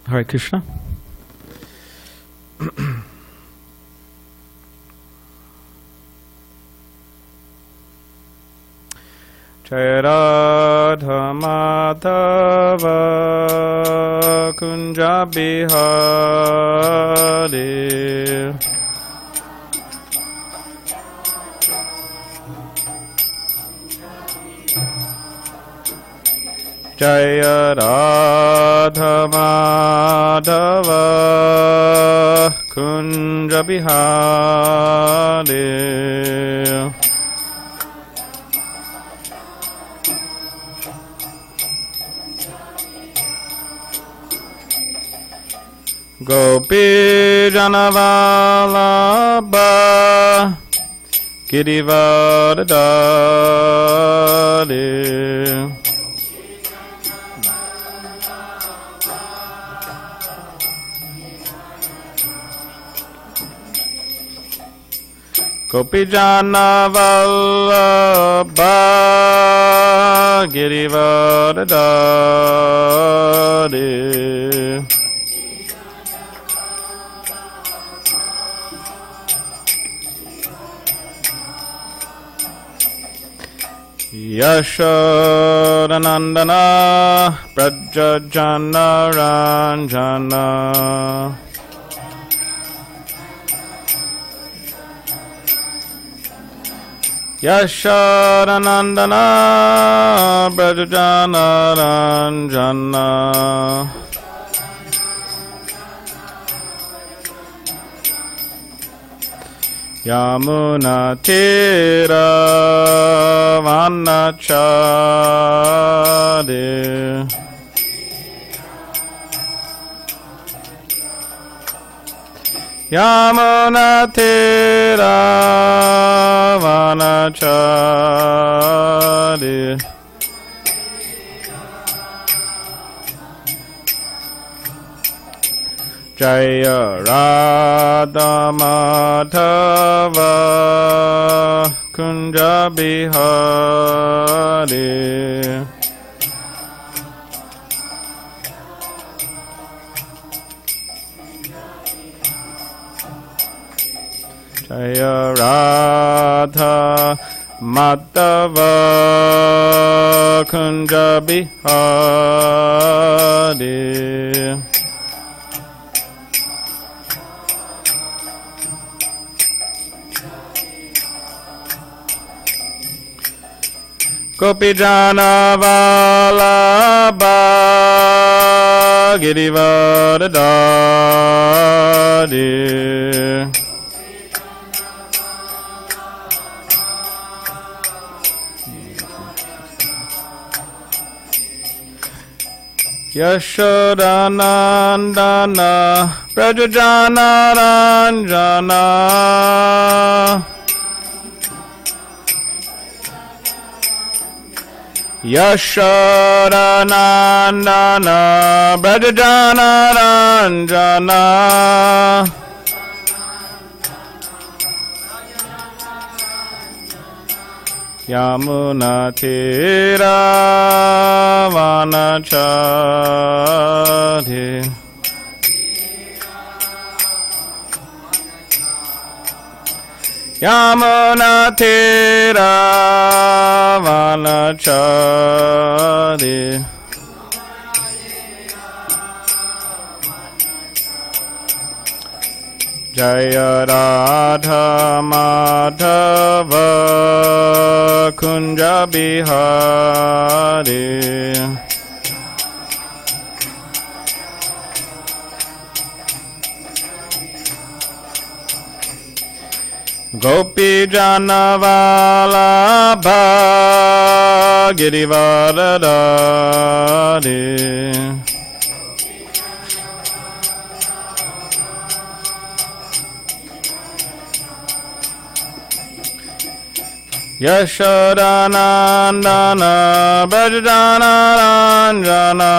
Hare Krishna. Jai Radha Madhava Kunja Bihari Jaya Radha Madhava Kunja Bihari Gopi Janavalabha Girivardhari Gopi Janavalabha Girivardhari Yashodanandana Prajajana Ranjana Yashodanandana Prajajana Ranjana Yamuna Tira Vanachari Yamuna Tira Vanachari Jaya Radha Madhava Kunja Bihari Jaya Radha Madhava Kunja Bihari Gopi Janavalabha Girivardhari Yashodanandana Prajajana Ranjana Yashodanandana Prajajana Ranjana Yamuna Tira Vanachari Yamuna Tira Vanachari Jaya Radha Madhava Kunja Bihari Gopi Janavalabha Girivardhari Yashodanandana Prajajana Ranjana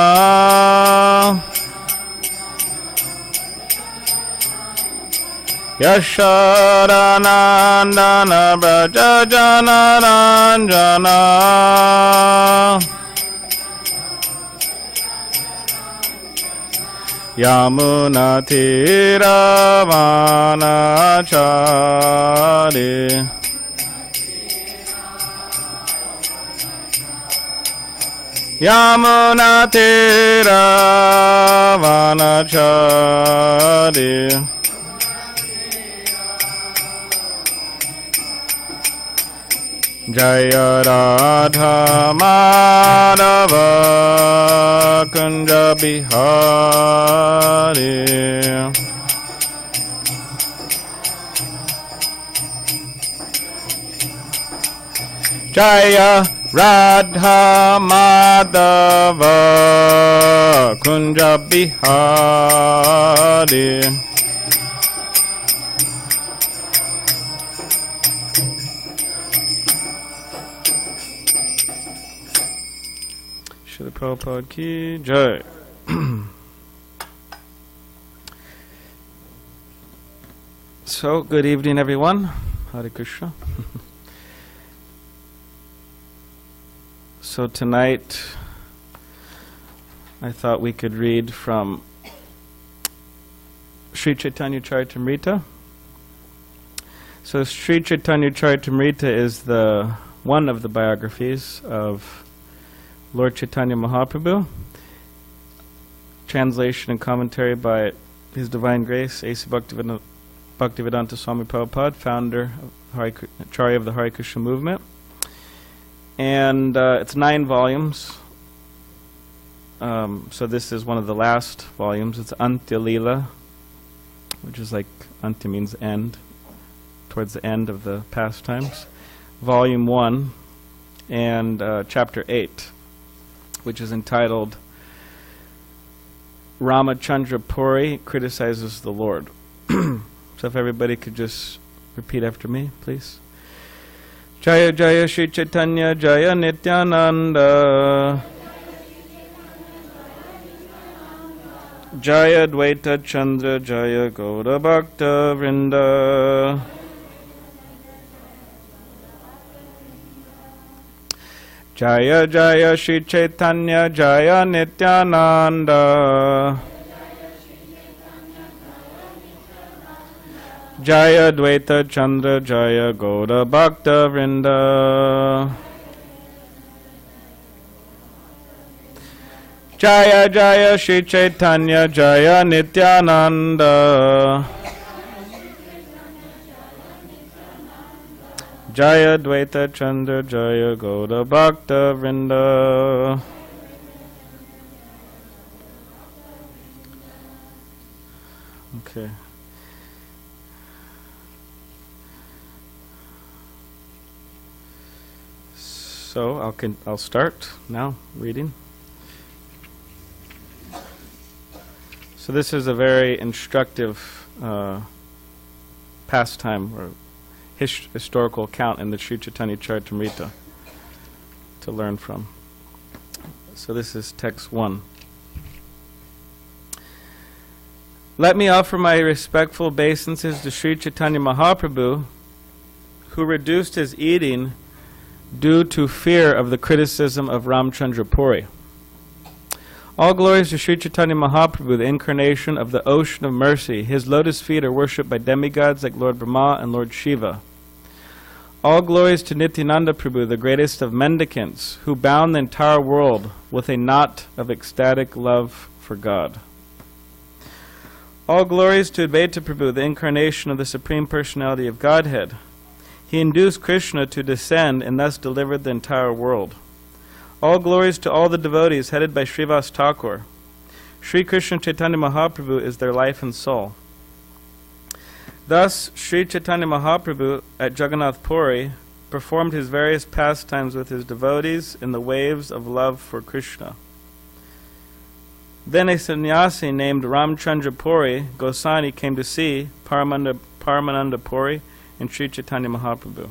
Yashodanandana Prajajana Ranjana Yamuna Tira Vanachari Yamuna Tira Vanachari Jaya Radha Madhava Kunja Bihari Jaya Radha Madhava Kunja Bihari Srila Prabhupada ki jai. So, good evening everyone. Hare Krishna. So tonight, I thought we could read from Sri Chaitanya Charitamrita. So Sri Chaitanya Charitamrita is the one of the biographies of Lord Chaitanya Mahaprabhu. Translation and commentary by His Divine Grace, A.C. Bhaktivedanta Swami Prabhupada, founder, Acharya of the Hare Krishna movement. And it's 9 volumes. So this is one of the last volumes. It's Antya Lila, which is like, Antya means end, towards the end of the pastimes. Volume 1 and Chapter 8, which is entitled Ramachandra Puri Criticizes the Lord. So if everybody could just repeat after me, please. Jaya Jaya Shri Chaitanya Jaya Nityananda Jaya Dvaita Chandra Jaya Gaura Bhakta Vrinda Jaya Jaya Shri Chaitanya Jaya Nityananda Jaya Dvaita Chandra Jaya Gaura Bhakta Vrinda Jaya Jaya Shri Chaitanya Jaya Nityananda Jaya Dvaita Chandra Jaya Gaura Bhakta Vrinda. Okay. So I'll start now reading. So this is a very instructive pastime or historical account in the Sri Chaitanya Charitamrita to learn from. So this is text 1. Let me offer my respectful obeisances to Sri Chaitanya Mahaprabhu, who reduced his eating due to fear of the criticism of Ramchandra Puri. All glories to Sri Chaitanya Mahaprabhu, the incarnation of the ocean of mercy. His lotus feet are worshipped by demigods like Lord Brahma and Lord Shiva. All glories to Nityananda Prabhu, the greatest of mendicants, who bound the entire world with a knot of ecstatic love for God. All glories to Advaita Prabhu, the incarnation of the Supreme Personality of Godhead. He induced Krishna to descend and thus delivered the entire world. All glories to all the devotees headed by Srivas Thakur. Sri Krishna Chaitanya Mahaprabhu is their life and soul. Thus, Sri Chaitanya Mahaprabhu at Jagannath Puri performed his various pastimes with his devotees in the waves of love for Krishna. Then a sannyasi named Ramchandra Puri Goswami came to see Paramananda Puri and Sri Chaitanya Mahaprabhu.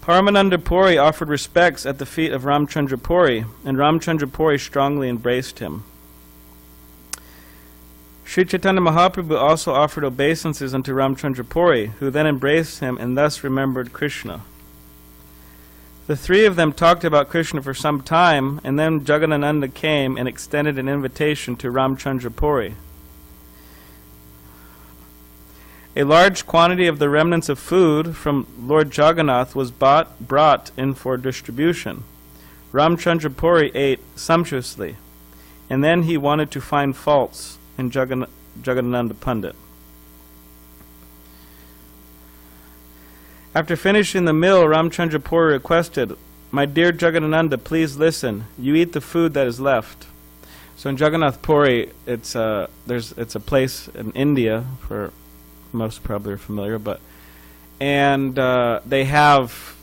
Paramananda Puri offered respects at the feet of Ramchandra Puri, and Ramchandra Puri strongly embraced him. Sri Chaitanya Mahaprabhu also offered obeisances unto Ramchandra Puri, who then embraced him and thus remembered Krishna. The three of them talked about Krishna for some time, and then Jagadananda came and extended an invitation to Ramchandra Puri. A large quantity of the remnants of food from Lord Jagannath was brought in for distribution. Ramchandra Puri ate sumptuously, and then he wanted to find faults in Jagadananda Pandit. After finishing the meal, Ramchandra Puri requested, "My dear Jagadananda, please listen. You eat the food that is left." So in Jagannath Puri, it's a place in India, for most probably are familiar, and they have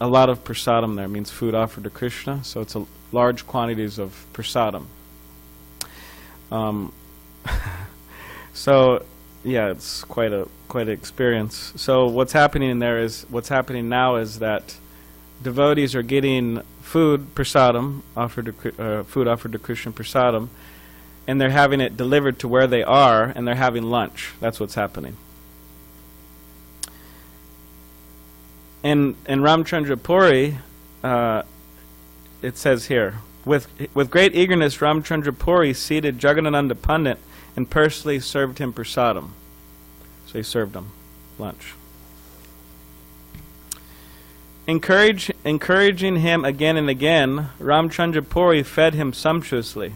a lot of prasadam there. It means food offered to Krishna, so it's large quantities of prasadam. So yeah, it's quite an experience. So what's happening now is that devotees are getting food prasadam offered to Krishna prasadam, and they're having it delivered to where they are, and they're having lunch. That's what's happening. In Ramchandra Puri, it says here, with great eagerness, Ramchandra Puri seated Jagadananda Pandit and personally served him prasadam. So he served him lunch. Encouraging him again and again, Ramchandra Puri fed him sumptuously.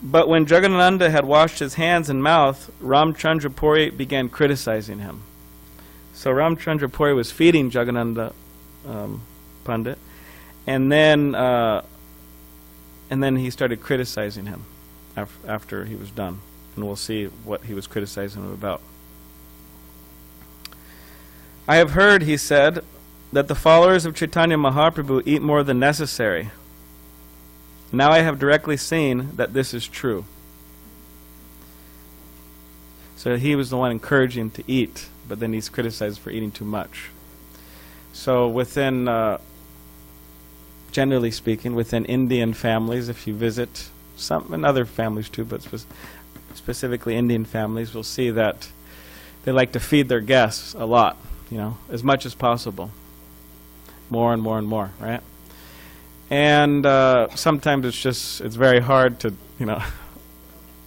But when Jagadananda had washed his hands and mouth, Ramchandra Puri began criticizing him. So Ramchandra Puri was feeding Jagadananda Pandit, and then he started criticizing him after he was done. And we'll see what he was criticizing him about. "I have heard," he said, "that the followers of Chaitanya Mahaprabhu eat more than necessary. Now I have directly seen that this is true." So he was the one encouraging to eat, but then he's criticized for eating too much. So generally speaking, within Indian families, if you visit some, and other families too, but specifically Indian families, we'll see that they like to feed their guests a lot, as much as possible. More and more and more, right? And sometimes it's very hard to,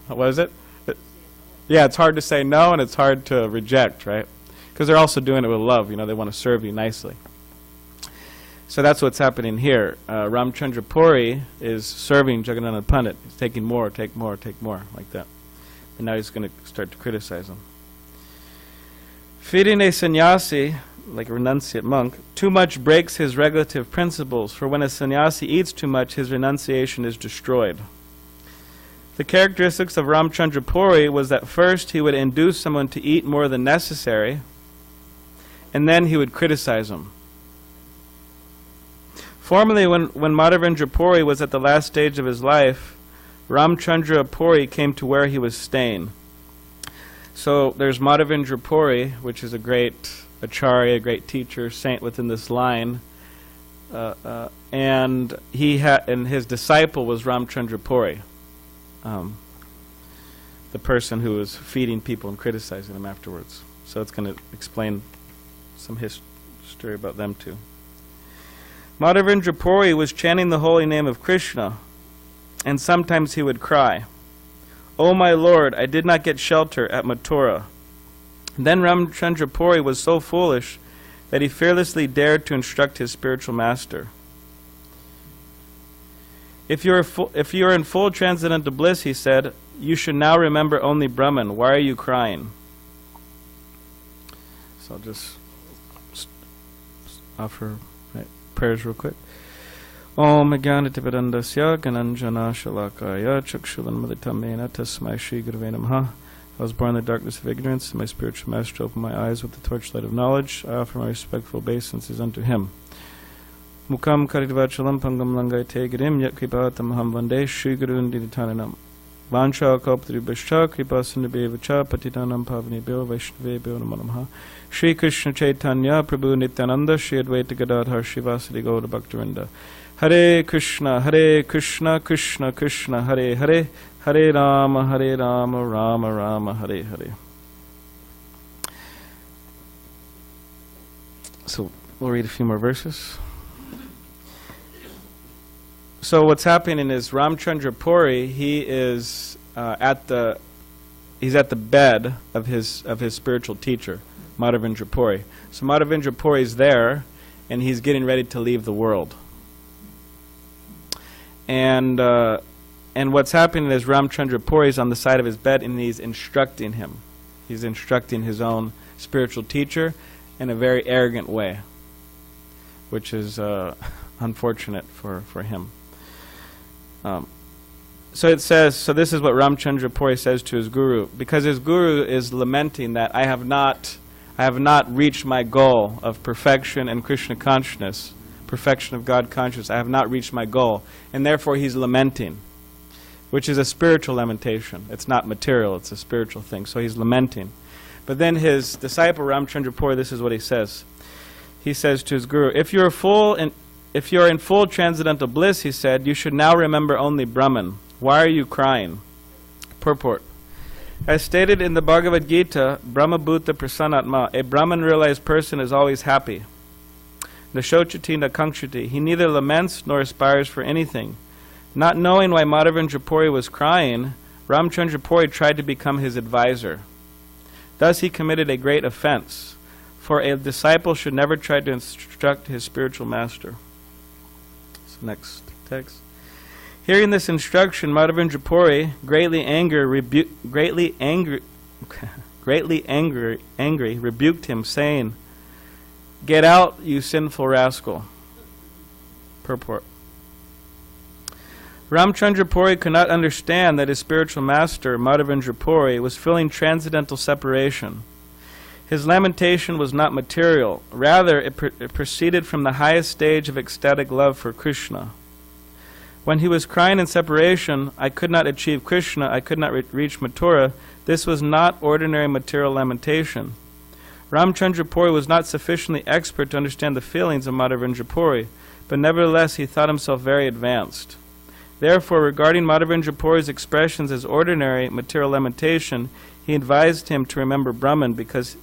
what is it? Yeah, it's hard to say no, and it's hard to reject, right? Because they're also doing it with love, they want to serve you nicely. So that's what's happening here. Ramchandra Puri is serving Jagadananda Pandit. He's taking more, take more, take more, like that. And now he's going to start to criticize him. Feeding a sannyasi, like a renunciate monk, too much breaks his regulative principles, for when a sannyasi eats too much, his renunciation is destroyed. The characteristics of Ramchandra Puri was that first he would induce someone to eat more than necessary, and then he would criticize him. Formerly, when Madhavendra Puri was at the last stage of his life, Ramchandra Puri came to where he was staying. So there's Madhavendra Puri, which is a great acharya, a great teacher, saint within this line, and his disciple was Ramchandra Puri, the person who was feeding people and criticizing them afterwards. So it's going to explain some history about them too. Madhavendra Puri was chanting the holy name of Krishna, and sometimes he would cry, "Oh my Lord, I did not get shelter at Mathura." Then Ramchandra Puri was so foolish that he fearlessly dared to instruct his spiritual master. If you are in full transcendental bliss," he said, "you should now remember only Brahman. Why are you crying?" So I'll just offer prayers real quick. Om Jnanativedandasya Gananjana Shalakaya Chakshulanmaditamena Tasmai Shri Gurave Namaha. I was born in the darkness of ignorance, and my spiritual master opened my eyes with the torchlight of knowledge. I offer my respectful obeisances unto him. Mukam Karidvachalam Pangam Langai Tegirim Yat Kripatam Ham Vande Shri Gurunditananam. Vancha Kalptribhascha Kripa Sindhubevacha Patitanam Pavanebhyo Vaishnavebhyo Namo Namaha. Shri Krishna Chaitanya Prabhu Nityananda Shri Advaita Gadadhar Shivasadi Gaura Bhaktavinda. Hare Krishna, Krishna Krishna, Hare Hare, Hare Rama, Rama Rama, Hare Hare. So we'll read a few more verses. So what's happening is Ramchandra Puri, he's at the bed of his spiritual teacher, Madhavendra Puri. So Madhavendra Puri is there, and he's getting ready to leave the world. And what's happening is Ramchandra Puri is on the side of his bed, and he's instructing him. He's instructing his own spiritual teacher in a very arrogant way, which is unfortunate for him. So it says, so this is what Ramchandra Puri says to his guru, because his guru is lamenting that I have not reached my goal of perfection and Krishna consciousness, perfection of God consciousness. I have not reached my goal, and therefore he's lamenting, which is a spiritual lamentation. It's not material, it's a spiritual thing. So he's lamenting. But then his disciple Ramchandra Puri, this is what he says. He says to his guru, if you are in full transcendental bliss, he said, you should now remember only Brahman. Why are you crying? Purport. As stated in the Bhagavad Gita, Brahma Bhuta Prasanatma, a Brahman realized person is always happy. Nashochati Nakangshati, he neither laments nor aspires for anything. Not knowing why Madhavendra Puri was crying, Ramchandra Puri tried to become his advisor. Thus he committed a great offense, for a disciple should never try to instruct his spiritual master. So next text. Hearing this instruction, Madhavendra Puri, greatly angry, rebuked him, saying, "Get out, you sinful rascal." Purport. Ramchandra Puri could not understand that his spiritual master, Madhavendra Puri, was feeling transcendental separation. His lamentation was not material. Rather, it proceeded from the highest stage of ecstatic love for Krishna. When he was crying in separation, I could not achieve Krishna, I could not reach Mathura, this was not ordinary material lamentation. Ramchandra Puri was not sufficiently expert to understand the feelings of Madhavendra Puri, but nevertheless he thought himself very advanced. Therefore, regarding Madhavendra Puri's expressions as ordinary material lamentation, he advised him to remember Brahman because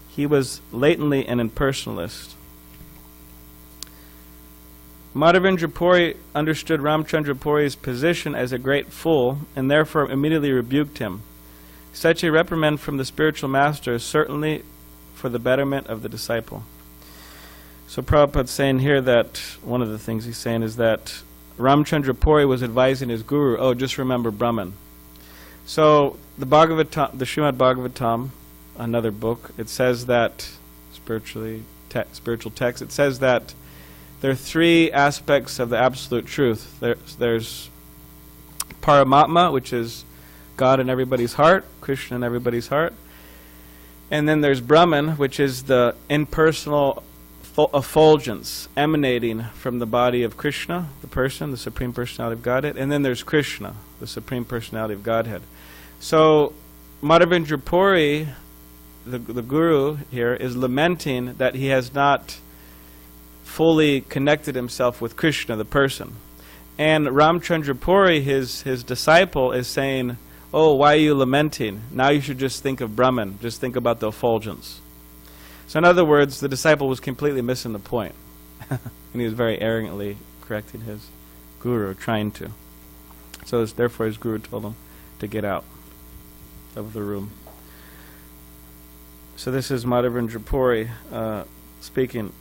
he was latently an impersonalist. Madhavendra Puri understood Ramchandra Puri's position as a great fool and therefore immediately rebuked him. Such a reprimand from the spiritual master is certainly for the betterment of the disciple. So Prabhupada's saying here that one of the things he's saying is that Ramchandra Puri was advising his guru, oh, just remember Brahman. So the Srimad Bhagavatam, another book, it says that, spiritual text, it says that there are three aspects of the absolute truth. There's Paramatma, which is God in everybody's heart, Krishna in everybody's heart. And then there's Brahman, which is the impersonal effulgence emanating from the body of Krishna, the person, the Supreme Personality of Godhead. And then there's Krishna, the Supreme Personality of Godhead. So Madhavendra Puri, the guru here, is lamenting that he has not fully connected himself with Krishna, the person. And Ramchandra Puri, his disciple, is saying, oh, why are you lamenting? Now you should just think of Brahman, just think about the effulgence. So in other words, the disciple was completely missing the point. And he was very arrogantly correcting his guru, trying to. So therefore his guru told him to get out of the room. So this is Madhavendra Puri speaking.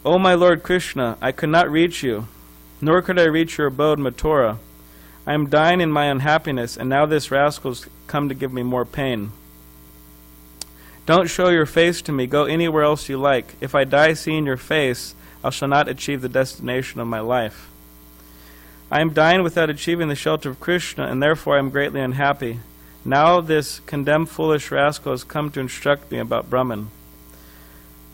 O my Lord Krishna, I could not reach you, nor could I reach your abode, Mathura. I am dying in my unhappiness, and now this rascal's come to give me more pain. Don't show your face to me, go anywhere else you like. If I die seeing your face, I shall not achieve the destination of my life. I am dying without achieving the shelter of Krishna, and therefore I am greatly unhappy. Now this condemned foolish rascal has come to instruct me about Brahman.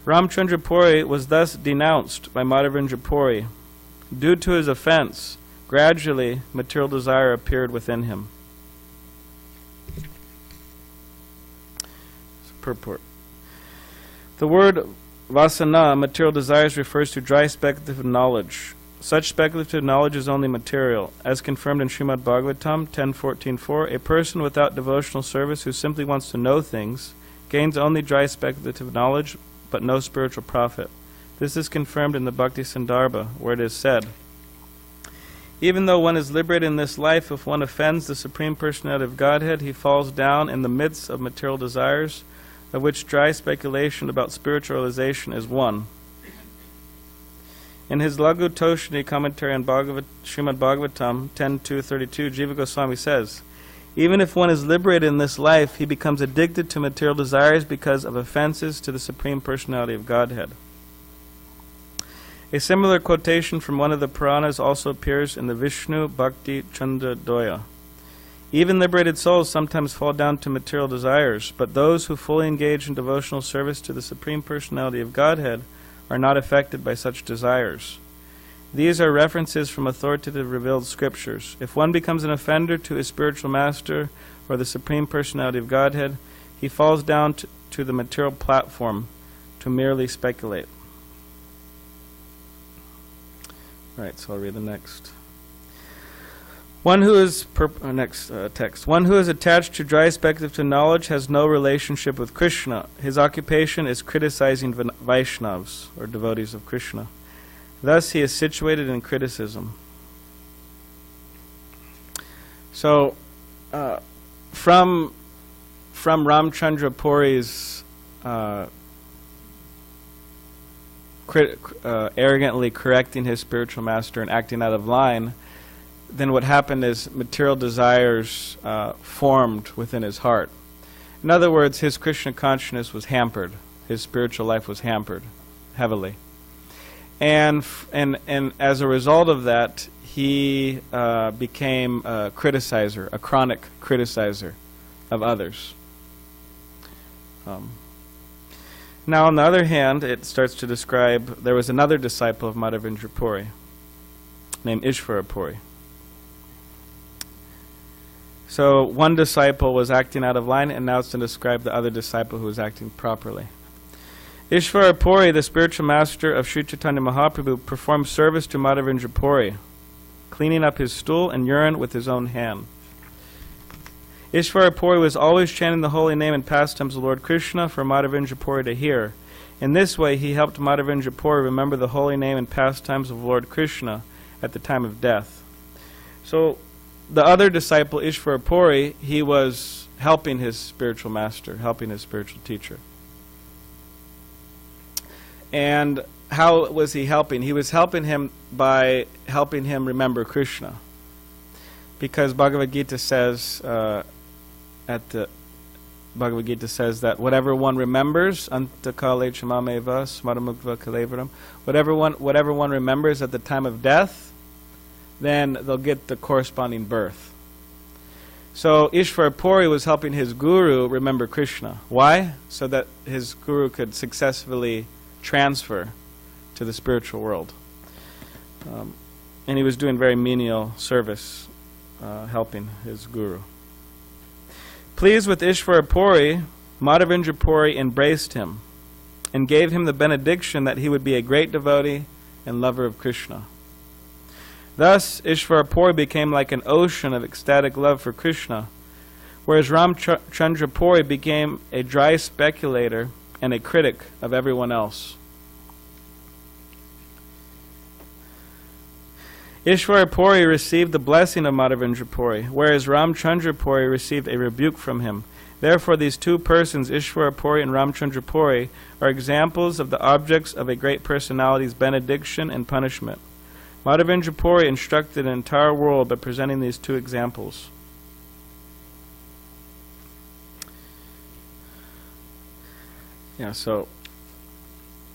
Ramchandra Puri was thus denounced by Madhavendra Puri. Due to his offense, gradually material desire appeared within him. Purport. The word vasana, material desires, refers to dry speculative knowledge. Such speculative knowledge is only material. As confirmed in Srimad Bhagavatam 10.14.4, a person without devotional service who simply wants to know things gains only dry speculative knowledge, but no spiritual profit. This is confirmed in the Bhakti Sandarbha, where it is said, even though one is liberated in this life, if one offends the Supreme Personality of Godhead, he falls down in the midst of material desires, of which dry speculation about spiritualization is one. In his Laghu Toshni commentary on Srimad Bhagavatam 10.2.32, Jiva Goswami says, even if one is liberated in this life, he becomes addicted to material desires because of offenses to the Supreme Personality of Godhead. A similar quotation from one of the Puranas also appears in the Vishnu Bhakti Chandradoya. Even liberated souls sometimes fall down to material desires, but those who fully engage in devotional service to the Supreme Personality of Godhead are not affected by such desires. These are references from authoritative revealed scriptures. If one becomes an offender to his spiritual master or the Supreme Personality of Godhead, he falls down to the material platform to merely speculate. Right, so I'll read the next. One who is text. One who is attached to dry speculative knowledge has no relationship with Krishna. His occupation is criticizing Vaishnavas, or devotees of Krishna. Thus, he is situated in criticism. So, from Ramchandra Puri's arrogantly correcting his spiritual master and acting out of line, then what happened is material desires formed within his heart. In other words, his Krishna consciousness was hampered. His spiritual life was hampered heavily. And as a result of that, he became a criticizer, a chronic criticizer of others. Now, on the other hand, it starts to describe, there was another disciple of Madhavendra Puri named Ishvara Puri. So one disciple was acting out of line, and now it's to describe the other disciple who was acting properly. Ishvara Puri, the spiritual master of Sri Chaitanya Mahaprabhu, performed service to Madhavendra Puri, cleaning up his stool and urine with his own hand. Ishvara Puri was always chanting the holy name and pastimes of Lord Krishna for Madhavendra Puri to hear. In this way, he helped Madhavendra Puri remember the holy name and pastimes of Lord Krishna at the time of death. So, the other disciple, Ishvara Puri, he was helping his spiritual master, helping his spiritual teacher. And how was he helping? He was helping him by helping him remember Krishna. Because Bhagavad Gita says, Bhagavad Gita says that whatever one remembers, antakale chamameva smaramukva kalevaram, whatever one remembers at the time of death, then they'll get the corresponding birth. So Ishvara Puri was helping his guru remember Krishna. Why? So that his guru could successfully transfer to the spiritual world. And he was doing very menial service, helping his guru. Pleased with Ishvara Puri, Madhavendra Puri embraced him and gave him the benediction that he would be a great devotee and lover of Krishna. Thus, Ishvara Puri became like an ocean of ecstatic love for Krishna, whereas Ramchandra Puri became a dry speculator and a critic of everyone else. Ishvara Puri received the blessing of Madhavendra Puri, whereas Ramchandra Puri received a rebuke from him. Therefore, these two persons, Ishvara Puri and Ramchandra Puri, are examples of the objects of a great personality's benediction and punishment. Madhavendra Puri instructed an entire world by presenting these two examples. Yeah, so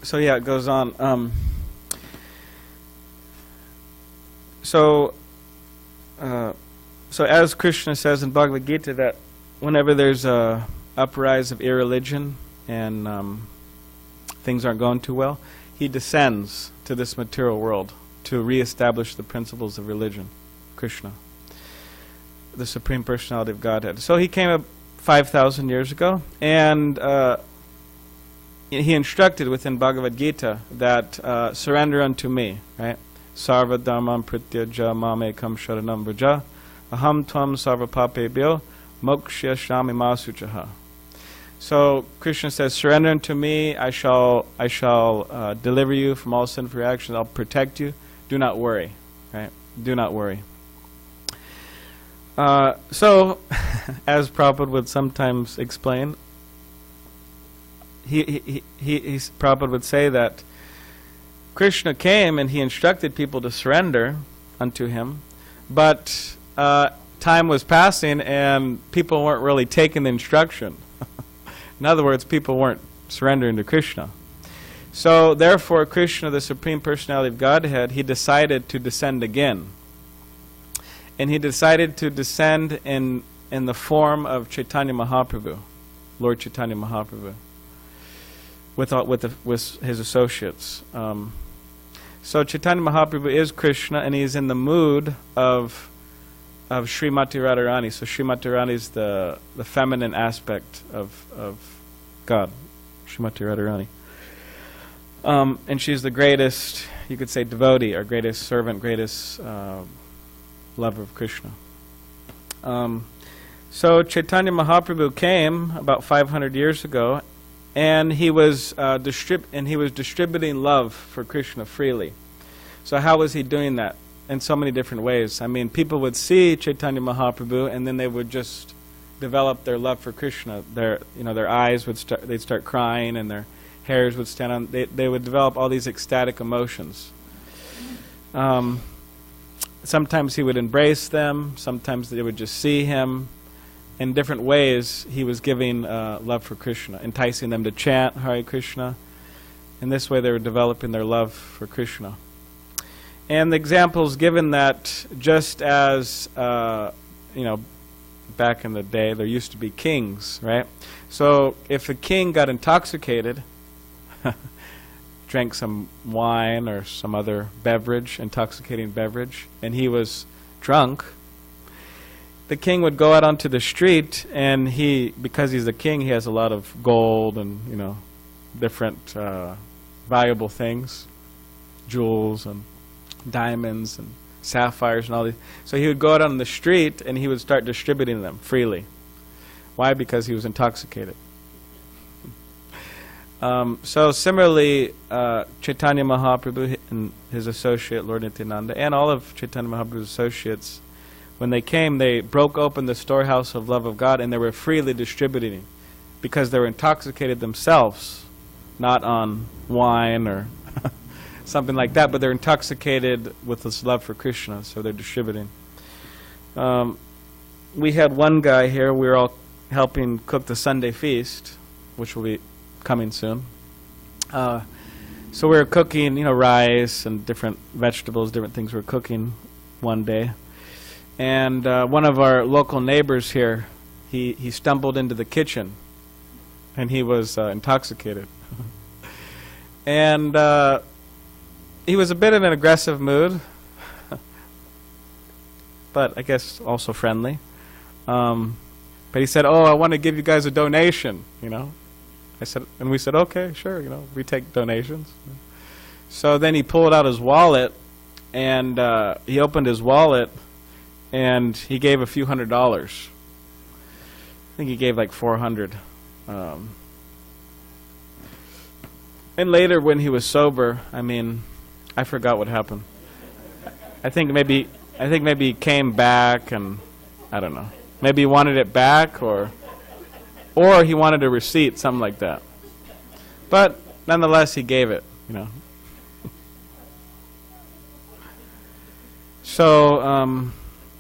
it goes on. So as Krishna says in Bhagavad Gita, that whenever there's a uprise of irreligion and things aren't going too well, he descends to this material world to reestablish the principles of religion, Krishna, the Supreme Personality of Godhead. So he came up 5,000 years ago, and he instructed within Bhagavad Gita that surrender unto me, right? Sarva dharmam prityaja mamekam sharanam vraja aham tvam sarva papebhyo mokshya shami masuchaha. So Krishna says, surrender unto me, I shall deliver you from all sinful actions, I'll protect you, do not worry, right? Do not worry. So, as Prabhupada would sometimes explain, Prabhupada would say that Krishna came and he instructed people to surrender unto him, but time was passing and people weren't really taking the instruction. In other words, people weren't surrendering to Krishna. So therefore, Krishna, the Supreme Personality of Godhead, he decided to descend again. And he decided to descend in the form of Chaitanya Mahaprabhu, Lord Chaitanya Mahaprabhu, with his associates. So Chaitanya Mahaprabhu is Krishna, and he's in the mood of Srimati Radharani. So Srimati Radharani is the feminine aspect of God, Srimati Radharani. And she's the greatest, you could say, devotee, or greatest servant, greatest lover of Krishna. So Chaitanya Mahaprabhu came about 500 years ago, and he was distributing love for Krishna freely. So how was he doing that? In so many different ways. I mean, people would see Chaitanya Mahaprabhu, and then they would just develop their love for Krishna. Their eyes would they'd start crying, and their hairs would stand on. They would develop all these ecstatic emotions. Sometimes he would embrace them. Sometimes they would just see him. In different ways, he was giving love for Krishna, enticing them to chant Hare Krishna. In this way, they were developing their love for Krishna. And the examples given that just as, back in the day, there used to be kings, right? So if a king got intoxicated, drank some wine or some other beverage, intoxicating beverage, and he was drunk, the king would go out onto the street, and because he's the king, he has a lot of gold and, different valuable things, jewels and diamonds and sapphires and all these. So he would go out on the street and he would start distributing them freely. Why? Because he was intoxicated. So similarly, Chaitanya Mahaprabhu and his associate Lord Nityananda, and all of Chaitanya Mahaprabhu's associates, when they came, they broke open the storehouse of love of God, and they were freely distributing, because they were intoxicated themselves, not on wine or something like that, but they're intoxicated with this love for Krishna, so they're distributing. We had one guy here, we were all helping cook the Sunday feast, which will be coming soon. So we were cooking, rice and different vegetables, different things we were cooking one day. And one of our local neighbors here, he stumbled into the kitchen, and he was intoxicated. And he was a bit in an aggressive mood, but I guess also friendly. But he said, "Oh, I want to give you guys a donation," I said, and we said, "Okay, sure, we take donations." So then he pulled out his wallet, and he opened his wallet, and he gave a few $100s. I think he gave like 400. And later, when he was sober, I forgot what happened. I think maybe he came back, and I don't know. Maybe he wanted it back, or he wanted a receipt, something like that. But nonetheless, he gave it, So,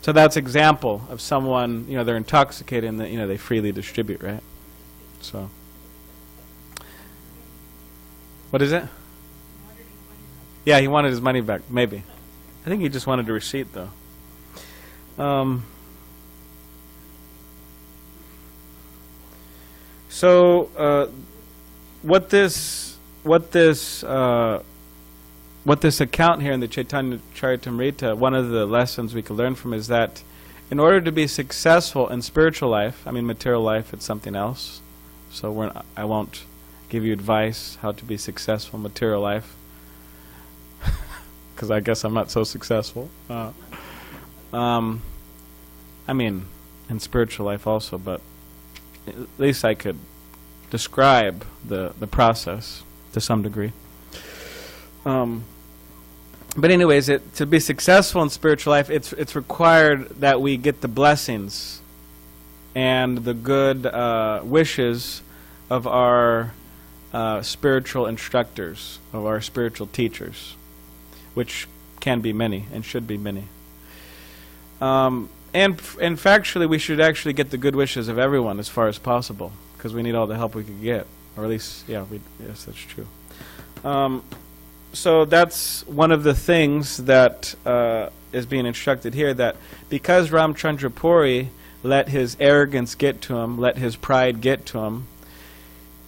so that's example of someone, they're intoxicated and they freely distribute, right? So, what is it? Yeah, he wanted his money back, maybe. I think he just wanted a receipt, though. So, what this account here in the Chaitanya Charitamrita, one of the lessons we could learn from is that in order to be successful in spiritual life, material life, it's something else. So I won't give you advice how to be successful in material life, because I guess I'm not so successful. In spiritual life also, but at least I could describe the process to some degree. But anyways, to be successful in spiritual life, it's required that we get the blessings and the good wishes of our spiritual instructors, of our spiritual teachers, which can be many and should be many. And factually, we should actually get the good wishes of everyone as far as possible, because we need all the help we can get, or at least, yes, that's true. So that's one of the things that is being instructed here, that because Ramchandra Puri let his arrogance get to him, let his pride get to him,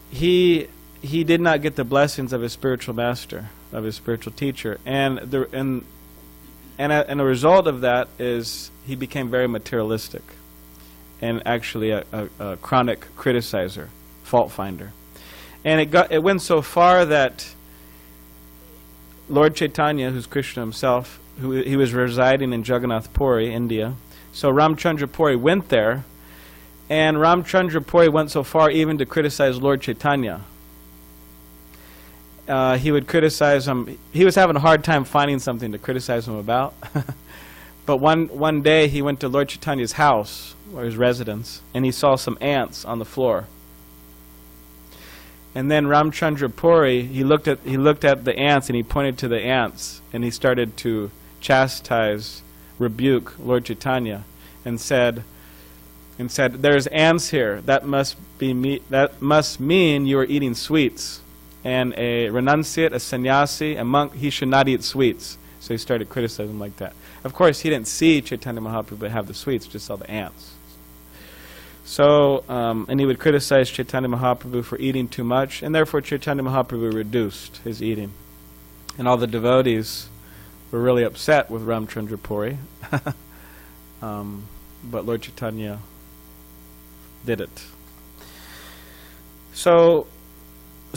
he did not get the blessings of his spiritual master, of his spiritual teacher. And a result of that is he became very materialistic and actually a chronic criticizer, fault finder. And it went so far that Lord Chaitanya, who's Krishna himself, he was residing in Jagannath Puri, India. So Ramchandra Puri went there, and Ramchandra Puri went so far even to criticize Lord Chaitanya. He would criticize him. He was having a hard time finding something to criticize him about. But one day he went to Lord Chaitanya's house, or his residence, and he saw some ants on the floor. And then Ramchandra Puri, he looked at the ants, and he pointed to the ants, and he started to chastise, rebuke Lord Chaitanya, and said, "There's ants here. That must mean you are eating sweets. And a renunciate, a sannyasi, a monk, he should not eat sweets." So he started criticizing him like that. Of course, he didn't see Chaitanya Mahaprabhu have the sweets, just saw the ants. So, and he would criticize Chaitanya Mahaprabhu for eating too much, and therefore Chaitanya Mahaprabhu reduced his eating. And all the devotees were really upset with Ramchandra Puri. But Lord Chaitanya did it. So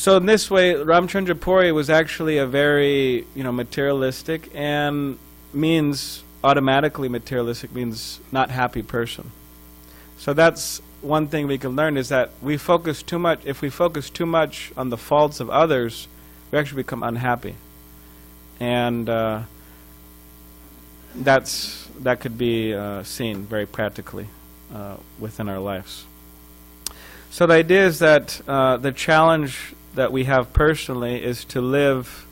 in this way, Ramchandra Puri was actually a very, materialistic, and automatically materialistic means not happy person. So that's one thing we can learn, is that if we focus too much on the faults of others, we actually become unhappy. And that could be seen very practically within our lives. So the idea is that the challenge that we have personally is to live,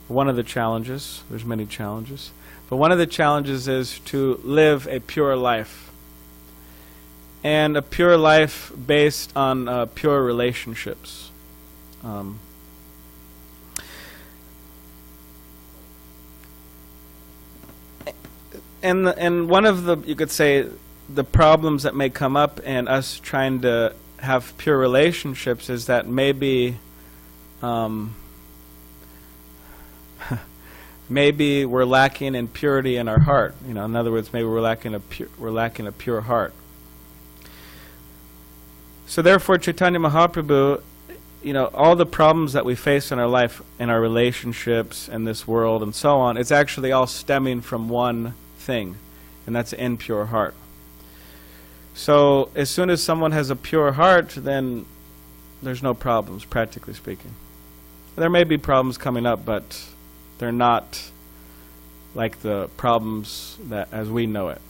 one of the challenges, there's many challenges, but one of the challenges is to live a pure life. And a pure life based on pure relationships. And one of the, you could say, the problems that may come up in us trying to have pure relationships is that maybe maybe we're lacking in purity in our heart. In other words, maybe we're lacking a pure heart. So therefore, Chaitanya Mahaprabhu, all the problems that we face in our life, in our relationships, in this world, and so on, it's actually all stemming from one thing, and that's an impure heart. So as soon as someone has a pure heart, then there's no problems, practically speaking. There may be problems coming up, but they're not like the problems that as we know it.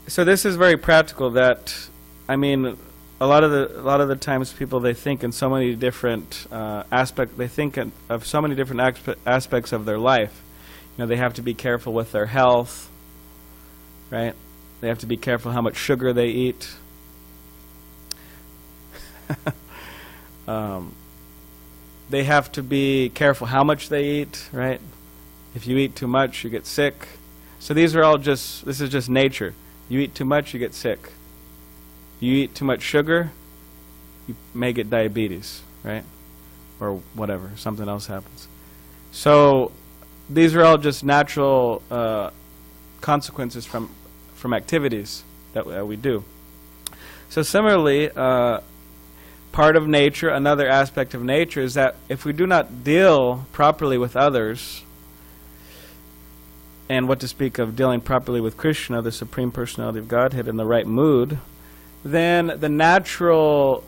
So this is very practical. That, a lot of the times people, they think in so many different aspects. They think of so many different aspects of their life. They have to be careful with their health, right? They have to be careful how much sugar they eat. They have to be careful how much they eat, right? If you eat too much, you get sick. So this is just nature. You eat too much, you get sick. You eat too much sugar, you may get diabetes, right? Or whatever, something else happens. So these are all just natural consequences from activities that we do. So similarly, part of nature, another aspect of nature, is that if we do not deal properly with others, and what to speak of dealing properly with Krishna, the Supreme Personality of Godhead, in the right mood, then the natural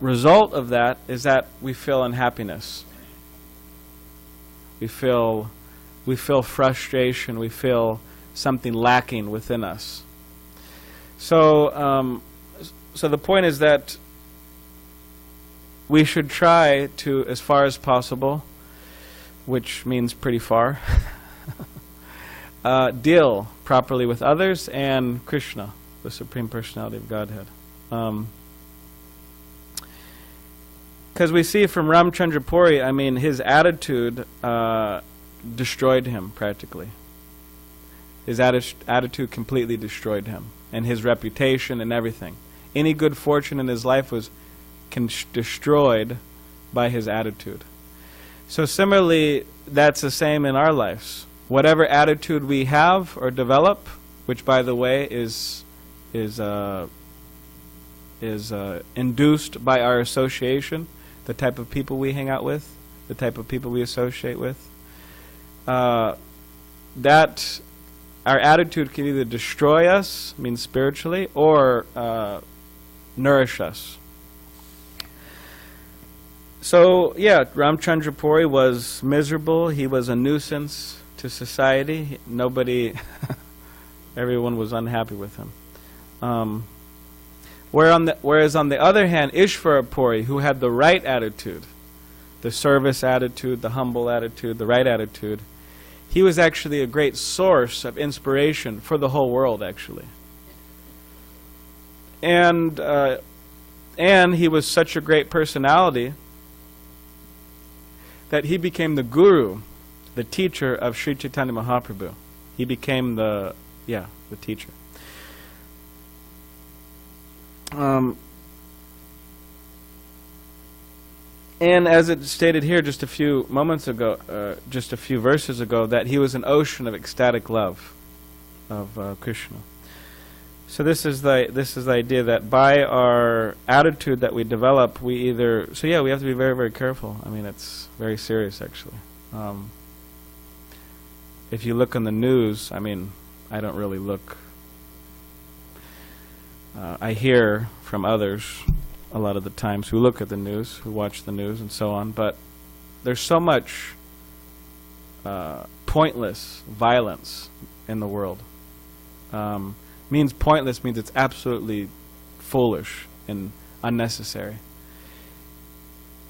result of that is that we feel unhappiness. We feel frustration. We feel something lacking within us. So, so the point is that we should try to, as far as possible, which means pretty far, deal properly with others and Krishna, the Supreme Personality of Godhead. Because we see from Ramchandra Puri, I mean, his attitude destroyed him practically. His attitude completely destroyed him, and his reputation and everything. Any good fortune in his life was destroyed by his attitude. So similarly, that's the same in our lives. Whatever attitude we have or develop, which by the way is induced by our association, the type of people we hang out with, the type of people we associate with, that our attitude can either destroy us, means spiritually, or nourish us. So, yeah, Ramchandra Puri was miserable. He was a nuisance to society. Nobody, everyone was unhappy with him. Whereas on the other hand, Ishvara Puri, who had the right attitude, the service attitude, the humble attitude, the right attitude, he was actually a great source of inspiration for the whole world, actually. And he was such a great personality that he became the guru, the teacher of Sri Chaitanya Mahaprabhu. He became the teacher. And as it stated here just a few moments ago, just a few verses ago, that he was an ocean of ecstatic love of Krishna. So this is the idea that by our attitude that we develop, we have to be very, very careful. I mean, it's very serious, actually. If you look on the news, I mean, I don't really look. I hear from others a lot of the times who look at the news, who watch the news and so on, but there's so much pointless violence in the world. Means pointless means it's absolutely foolish and unnecessary.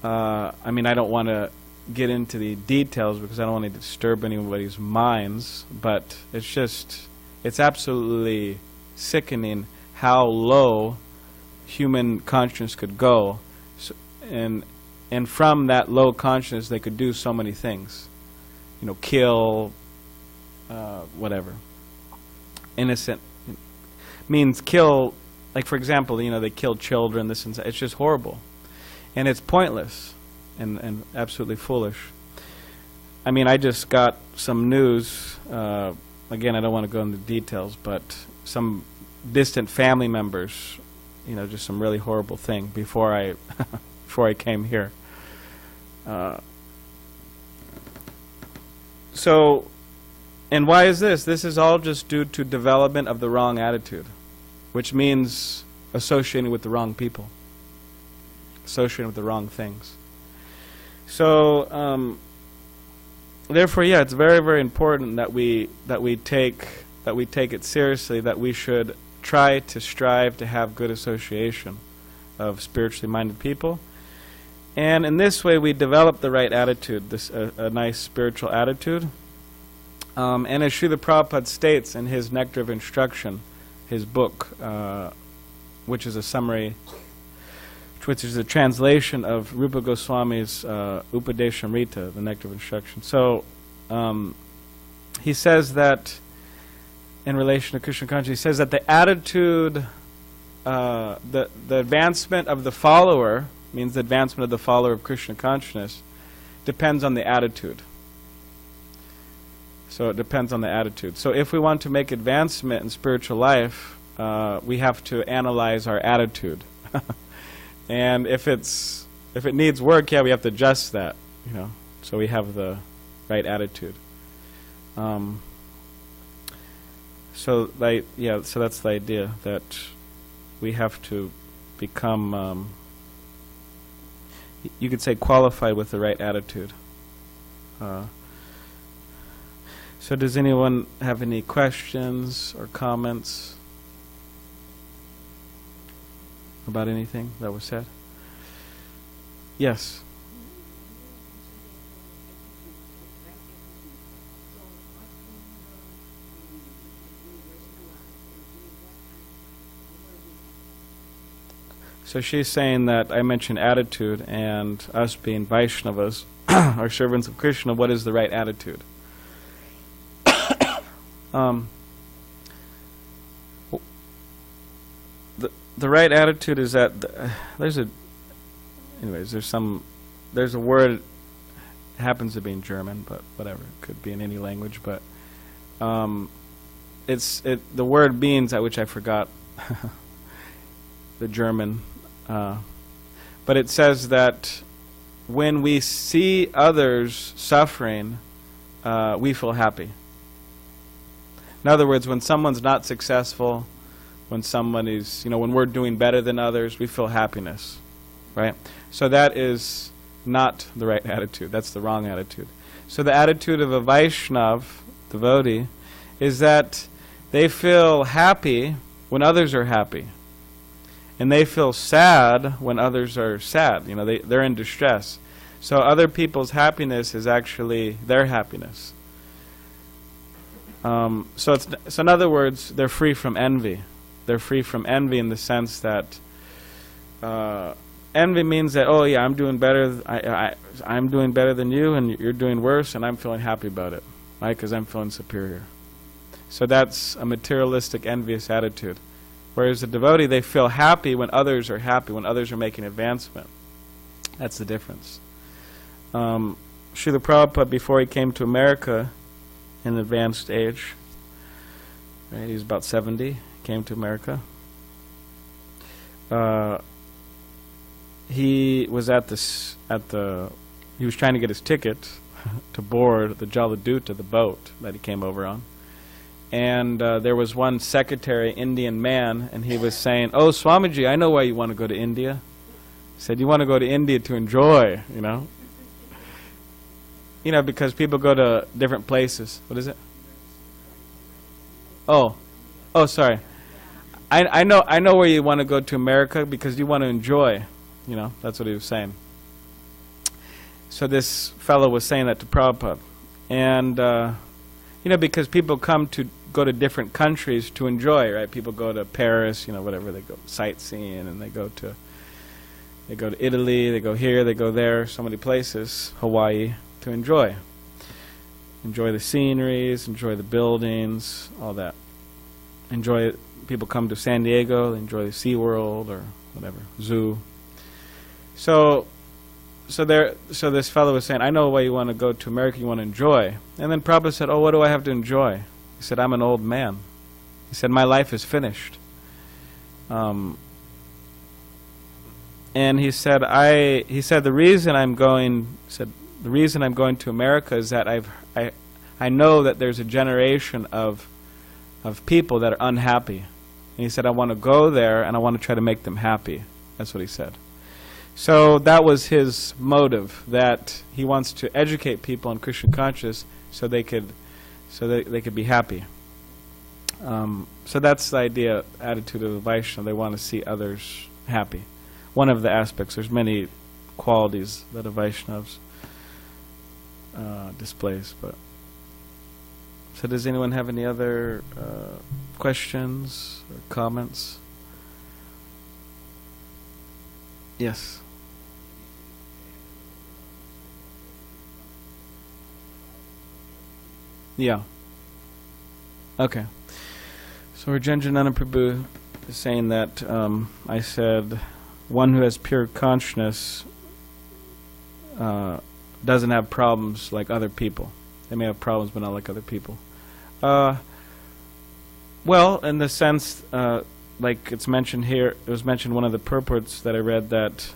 I mean, I don't want to get into the details because I don't want to disturb anybody's minds, but it's absolutely sickening how low human consciousness could go, and from that low consciousness they could do so many things, kill, whatever, innocent, means kill, like for example, they kill children, this and that. It's just horrible, and it's pointless and absolutely foolish. I mean, I just got some news, again, I don't want to go into details, but some distant family members, just some really horrible thing before I came here. So, and why is this? This is all just due to development of the wrong attitude, which means associating with the wrong people, associating with the wrong things. So, therefore, yeah, it's very, very important that we take it seriously, that we should try to strive to have good association of spiritually minded people. And in this way we develop the right attitude, a nice spiritual attitude. And as Srila Prabhupada states in his Nectar of Instruction, his book, which is a summary, which is a translation of Rupa Goswami's Upadeshamrita, the Nectar of Instruction. So he says that in relation to Krishna consciousness, he says that the attitude, the advancement of the follower, means the advancement of the follower of Krishna consciousness, depends on the attitude. So it depends on the attitude. So if we want to make advancement in spiritual life, we have to analyze our attitude. And if it needs work, yeah, we have to adjust that, so we have the right attitude. So that's the idea, that we have to become, you could say, qualified with the right attitude. So does anyone have any questions or comments about anything that was said? Yes. So she's saying that I mentioned attitude, and us being Vaishnavas, are servants of Krishna, what is the right attitude? The right attitude is that there's a word, it happens to be in German, but whatever, it could be in any language, but the word means, which I forgot the German, but it says that when we see others suffering, we feel happy. In other words, when someone's not successful, when somebody's, when we're doing better than others, we feel happiness, right? So that is not the right attitude. That's the wrong attitude. So the attitude of a Vaishnav, devotee, is that they feel happy when others are happy. And they feel sad when others are sad. They're in distress. So other people's happiness is actually their happiness. So in other words, they're free from envy. They're free from envy in the sense that envy means that, oh yeah, I'm doing better. I'm doing better than you, and you're doing worse, and I'm feeling happy about it, right? Because I'm feeling superior. So that's a materialistic, envious attitude. Whereas the devotee, they feel happy when others are happy, when others are making advancement. That's the difference. Srila Prabhupada, before he came to America in advanced age, right, he was about 70, came to America. He was he was trying to get his ticket to board the Jaladuta, the boat that he came over on. And there was one secretary, Indian man, and he was saying, "Oh, Swamiji, I know why you want to go to India." He said, "You want to go to India to enjoy, because people go to different places." What is it? Oh, sorry. I know where you want to go to America because you want to enjoy. That's what he was saying. So this fellow was saying that to Prabhupada, and because people go to different countries to enjoy, right? People go to Paris, whatever, they go sightseeing, and they go to Italy, they go here, they go there, so many places, Hawaii, to enjoy the sceneries, enjoy the buildings, all that. People come to SanDiego, they enjoy the SeaWorld or whatever, zoo. So this fellow was saying, "I know why you want to go to America, you want to enjoy." And then Prabhupada said, "Oh, what do I have to enjoy?" He said, "I'm an old man." He said, "My life is finished." And he said, the reason I'm going to America is that I know that there's a generation of people that are unhappy. And he said, I want to go there and I want to try to make them happy. That's what he said. So that was his motive, that he wants to educate people on Krishna consciousness so they could be happy. So that's the idea, attitude of the Vaishnava. They want to see others happy. One of the aspects. There's many qualities that a Vaishnava displays. But so does anyone have any other questions or comments? Yes. Yeah. Okay. So Rajendranath Prabhu is saying that I said one who has pure consciousness doesn't have problems like other people. They may have problems, but not like other people. Well, in the sense, like it's mentioned here, it was mentioned one of the purports that I read that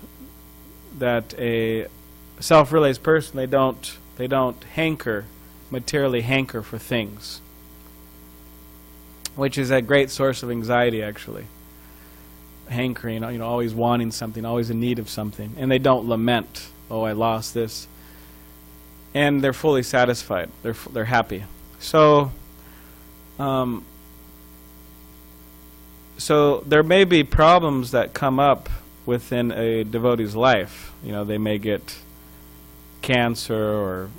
a self-realized person, they don't materially hanker for things, which is a great source of anxiety, actually. hankering, always wanting something, always in need of something. And they don't lament, oh, I lost this. And they're fully satisfied. They're happy. So there may be problems that come up within a devotee's life. They may get cancer, or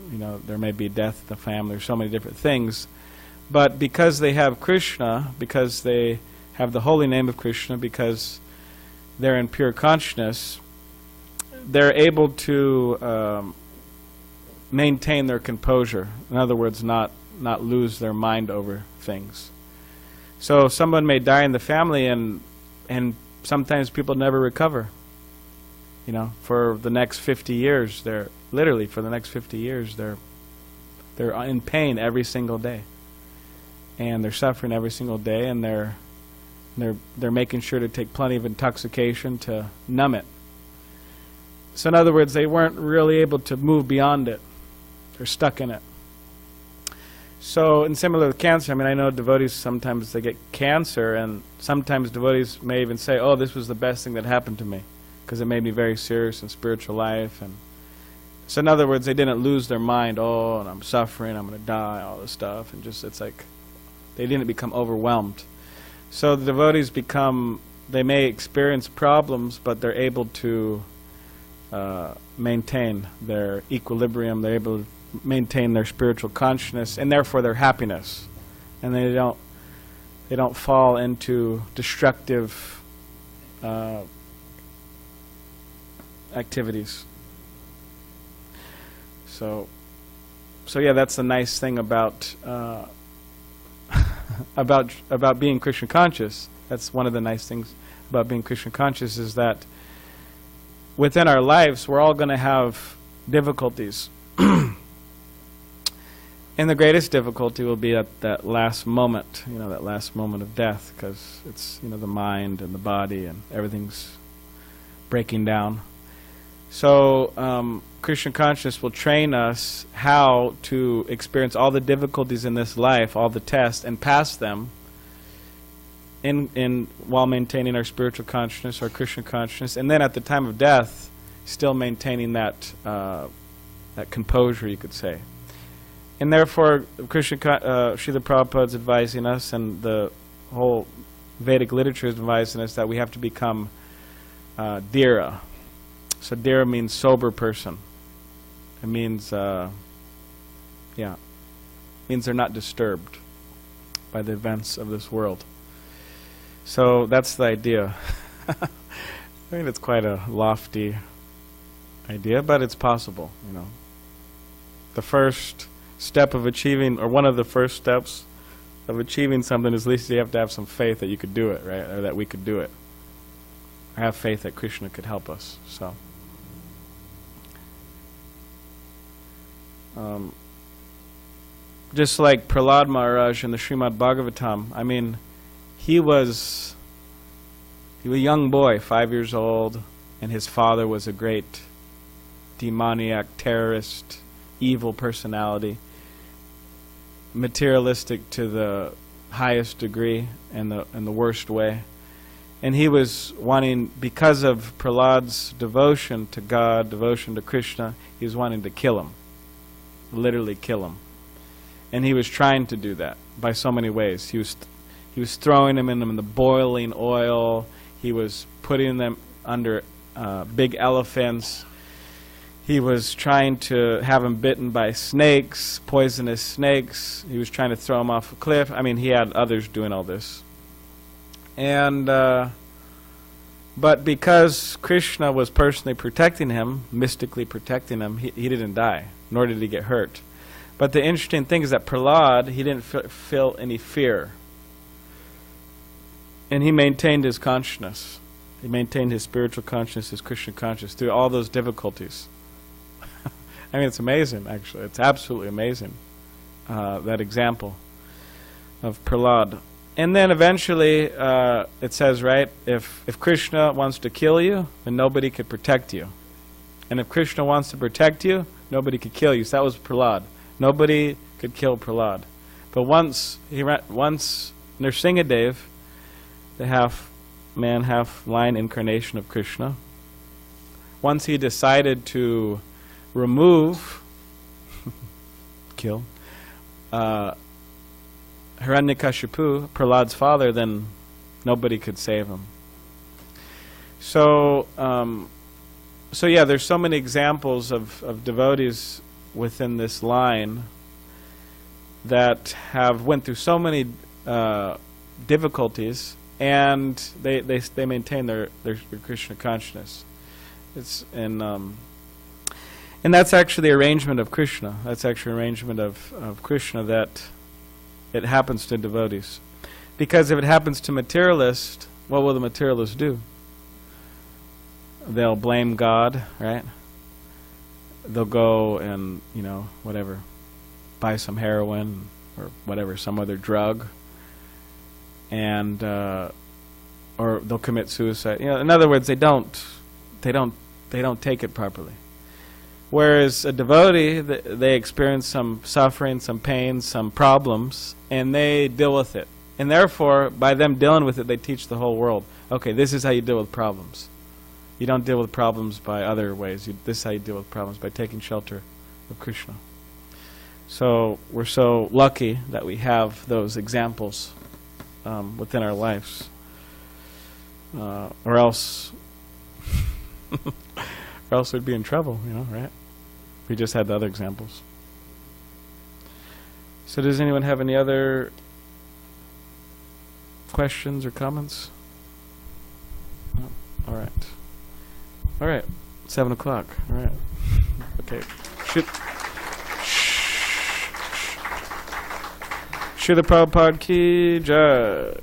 there may be death in the family. There's so many different things. But because they have Krishna, because they have the holy name of Krishna, because they're in pure consciousness, they're able to maintain their composure. In other words, not lose their mind over things. So someone may die in the family, and sometimes people never recover. For the next 50 years, they're in pain every single day, and they're suffering every single day, and they're making sure to take plenty of intoxication to numb it. So in other words, they weren't really able to move beyond it. They're stuck in it. So, and similar with cancer, I know devotees, sometimes they get cancer, and sometimes devotees may even say, oh, this was the best thing that happened to me, because it made me very serious in spiritual life. And so in other words, they didn't lose their mind, oh, and I'm suffering, I'm going to die, all this stuff, and just, it's like, they didn't become overwhelmed. So the devotees they may experience problems, but they're able to maintain their equilibrium, they're able to maintain their spiritual consciousness, and therefore their happiness. And they don't fall into destructive activities. So yeah, that's the nice thing about about being Krishna conscious. That's one of the nice things about being Krishna conscious, is that within our lives we're all going to have difficulties. And the greatest difficulty will be at that last moment, that last moment of death, because it's, the mind and the body and everything's breaking down. So Krishna consciousness will train us how to experience all the difficulties in this life, all the tests, and pass them while maintaining our spiritual consciousness, our Krishna consciousness, and then at the time of death, still maintaining that composure, you could say. And therefore, Srila Prabhupada is advising us, and the whole Vedic literature is advising us, that we have to become dhira. So dhira means sober person. It means, means they're not disturbed by the events of this world. So that's the idea. I mean, it's quite a lofty idea, but it's possible. The first step of achieving, or one of the first steps of achieving something, is at least you have to have some faith that you could do it, right? Or that we could do it. Or have faith that Krishna could help us. So, just like Prahlad Maharaj in the Srimad Bhagavatam, he was a young boy, 5 years old, and his father was a great demoniac, terrorist, evil personality, materialistic to the highest degree and the worst way. And he was wanting, because of Prahlad's devotion to God, devotion to Krishna, he was wanting to kill him, literally kill him. And he was trying to do that by so many ways. He was throwing him in the boiling oil. He was putting them under big elephants. He was trying to have him bitten by snakes, poisonous snakes. He was trying to throw him off a cliff. He had others doing all this. And but because Krishna was personally protecting him, mystically protecting him, he didn't die, nor did he get hurt. But the interesting thing is that Prahlad, he didn't feel any fear. And he maintained his consciousness. He maintained his spiritual consciousness, his Krishna consciousness, through all those difficulties. It's amazing, actually. It's absolutely amazing, that example of Prahlad. And then eventually, it says, right, if Krishna wants to kill you, then nobody could protect you. And if Krishna wants to protect you, nobody could kill you. So that was Prahlad. Nobody could kill Prahlad. But once Nrsingadev, the half half-man, half-lion incarnation of Krishna. Once he decided to remove, kill, Hiranyakashipu, Prahlad's father, then nobody could save him. So, yeah, there's so many examples of devotees within this line that have went through so many difficulties, and they maintain their Krishna consciousness. And that's actually the arrangement of Krishna. That's actually an arrangement of Krishna, that it happens to devotees. Because if it happens to materialists, what will the materialists do? They'll blame God, right? They'll go and, whatever, buy some heroin or whatever, some other drug, and or they'll commit suicide. In other words, they don't take it properly. Whereas a devotee, they experience some suffering, some pain, some problems, and they deal with it. And therefore, by them dealing with it, they teach the whole world, okay, this is how you deal with problems. You don't deal with problems by other ways. This is how you deal with problems, by taking shelter of Krishna. So we're so lucky that we have those examples within our lives. Or else we'd be in trouble, right? We just had the other examples. So does anyone have any other questions or comments? No? All right. All right. 7 o'clock. All right. Okay. Srila Prabhupada ki jai.